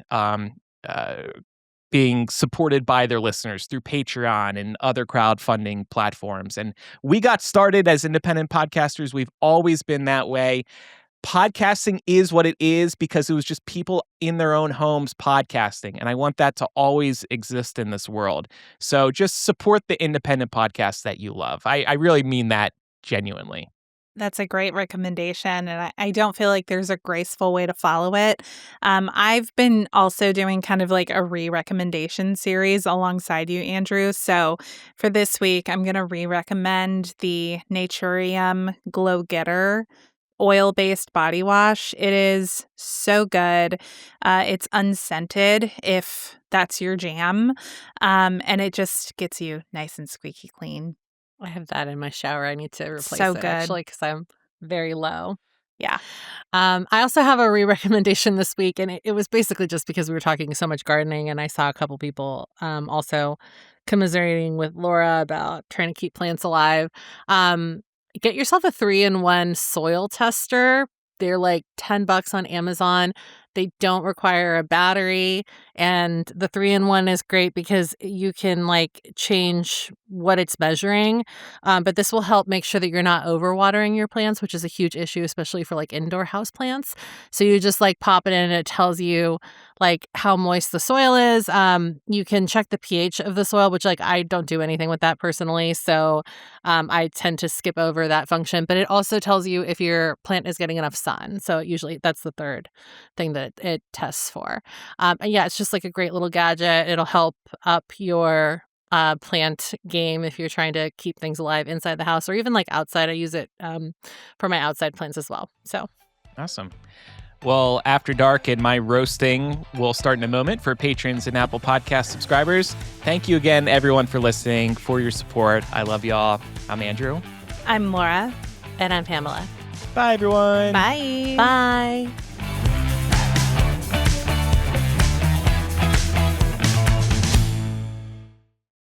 supported by their listeners through Patreon and other crowdfunding platforms. And we got started as independent podcasters. We've always been that way. Podcasting is what it is because it was just people in their own homes podcasting. And I want that to always exist in this world. So just support the independent podcasts that you love. I really mean that genuinely. That's a great recommendation, and I don't feel like there's a graceful way to follow it. I've been also doing kind of like a re-recommendation series alongside you, Andrew. So for this week, I'm going to re-recommend the Naturium Glow Getter oil-based body wash. It is so good. It's unscented if that's your jam, and it just gets you nice and squeaky clean. I have that in my shower. I need to replace So it good. actually because I'm very low. Yeah. I also have a re-recommendation this week, and it was basically just because we were talking so much gardening, and I saw a couple people also commiserating with Laura about trying to keep plants alive. Get yourself a 3-in-1 soil tester. They're like $10 on Amazon. They don't require a battery. And the 3-in-1 is great because you can like change what it's measuring. But this will help make sure that you're not overwatering your plants, which is a huge issue, especially for like indoor house plants. So you just like pop it in and it tells you like how moist the soil is. You can check the pH of the soil, which like I don't do anything with that personally. So I tend to skip over that function. But it also tells you if your plant is getting enough sun. So usually that's the third thing that it tests for. And yeah, it's just like a great little gadget. It'll help up your plant game if you're trying to keep things alive inside the house or even like outside. I use it for my outside plants as well. So awesome. Well, After Dark and my roasting will start in a moment for patrons and Apple Podcast subscribers. Thank you again, everyone, for listening, for your support. I love y'all. I'm Andrew. I'm Laura. And I'm Pamela. Bye, everyone. Bye. Bye.